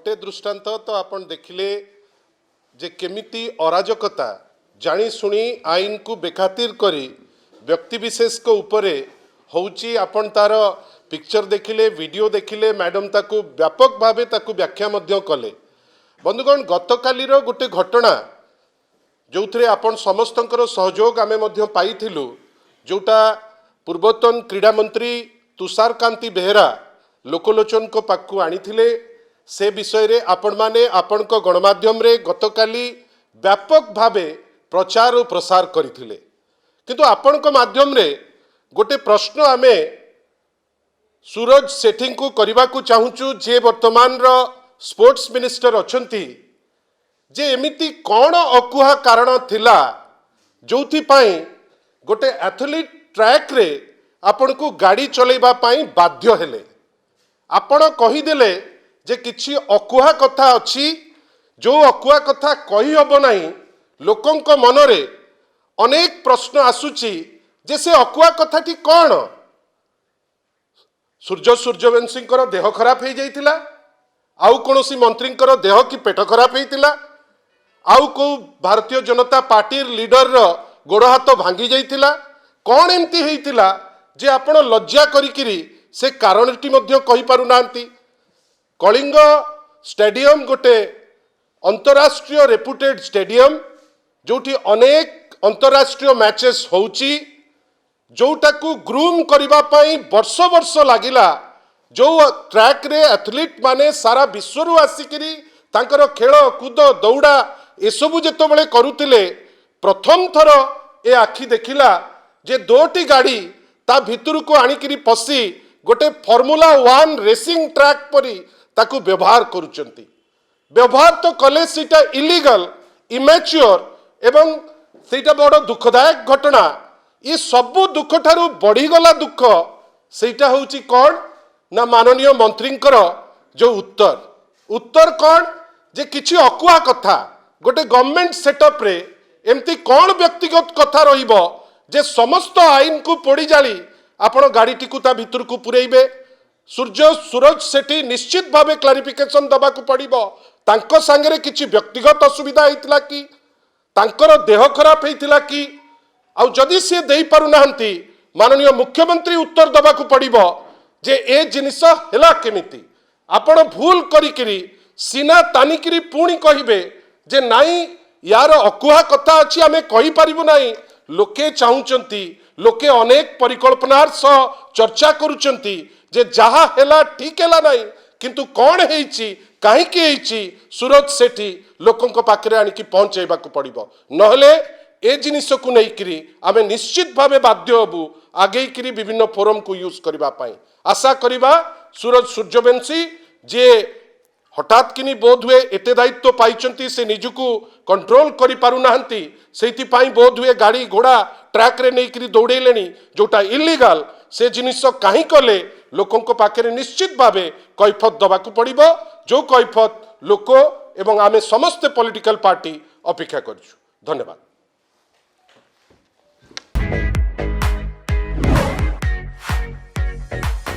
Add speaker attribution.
Speaker 1: गोटे दृष्टांत तो आपण देखिले जे केमिति अराजकता जानी शुणी आईन को बेखातिर करी व्यक्ति विशेष को उपरे होउची आपण तार पिक्चर देखिले वीडियो देखिले मैडम ताकू व्यापक भावे ताकू व्याख्या मध्य कले। बंधुगण गतकाली गोटे घटना जो थे आपण समस्तंकर सहयोग आमे मध्य पाइथिलु जोटा पूर्वतन क्रीड़ा मंत्री तुषार कांति बेहेरा लोकलोचन को पाखु आनिथिले से विषय रे आपण माने आपण को गणमाध्यम रे गतकाली व्यापक भावे प्रचार और प्रसार करिथिले किंतु आपण को माध्यम रे गोटे प्रश्न आमे सूरज सेठी को करबा को चाहूचु जे वर्तमान रो स्पोर्ट्स मिनिस्टर अछंती जे एमिति कौन अकुहा कारण थिला जोथि पाई गोटे एथलीट ट्रैक रे आपण को गाड़ी चलेबा पाई बाध्य हेले आपण कहीदेले जे किछि अकुहा कथा अछि जो अकुहा कथा कही हब नाही लोकंक मनरे अनेक प्रश्न आसुची जे से अकुहा कथाटी कौन सूर्यवंशी देह खराब हो जाइतिला आउ कोनोसी मंत्रींकर देह कि पेट खराब होइतिला आउ को भारतीय जनता पार्टी लीडर रो गोड़ हाथ भांगी जाइतिला कौन एमती होइतिला जे आपण लज्जा करिकिरी से कारणटी मध्य कहि पारु नांती। कलिंग स्टेडियम गोटे अंतरराष्ट्रीय रेपुटेड स्टेडियम जोठी अनेक अंतरराष्ट्रीय मैचेस होउची जोटा को ग्रूम करिबा पाई वर्ष वर्ष लागिला जो ट्रैक रे एथलीट माने सारा विश्व रु आसिकिरी तांकर खेल कूद दौड़ा एसबू जेतो बळे करुतिले प्रथम थर ए आखि देखिला जे दोटी गाड़ी ता भितर को आनिकिरी पसी गोटे फॉर्मूला 1 रेसिंग ट्रैक परी ताकू व्यवहार करुचंती। व्यवहार तो कले सीटा इलीगल इमैच्योर एवं सीटा बड़ दुखदायक घटना ये सबू दुख ठारू बढ़ी गला दुख सेटा होउची कौन ना माननीय मंत्रींकर जो उत्तर कौन जे किछि अकुआ कथा गोटे गवर्नमेंट सेटअप रे एमती कौन व्यक्तिगत कथा रहिबो जे समस्त आईन को पोड़ी जाली आपण गाड़ी टी ता भितर को पुरेइबे। सूरज सेठी निश्चित भावे क्लारिफिकेशन दबा को पड़िबो तांको संगे किछि व्यक्तिगत असुविधा हेतिला कि तांकर देह खराब हेतिला कि आउ जदि से देई पारु नाहंती माननीय मुख्यमंत्री उत्तर दबा को पड़िबो जे ए जिनिस हेला केमिति आपण भूल करिकिरी सीना तानिकिरी पुणी कहिबे जे नाई यार अकुहा कथा अछि आमे कहि पारिबु नाही। लोके चाहुचंती लोके अनेक परिकल्पनार सह चर्चा करुचंती जे जहा हेला ठीक हेला नाही किंतु कौन हेइची काहे कि हेइची सूरज सेठी लोकंक पाखरे आनिकी पहुंचेबा को पड़िबो नहले ए जिनिस को नहीं करी आमे निश्चित भावे बाध्य हबु आगे करी विभिन्न फोरम को यूज करबा पाई आशा करिबा सूर्यवंशी जे हठात किनी बोध हुए एते दायित्व पाइचंती से निजुकू कंट्रोल करि पारु नाहंती सेति पाई बोध हुए गाड़ी घोड़ा ट्रैक रे नहीं करी दौड़ेलेनी जोटा इलीगल से जिनिस काहे कले लोकंक पाखरे निश्चित भावे कैफत दबाकू पड़िबो जो कैफत लोक एवं आमे समस्त पॉलिटिकल पार्टी अपेक्षा करछु। धन्यवाद।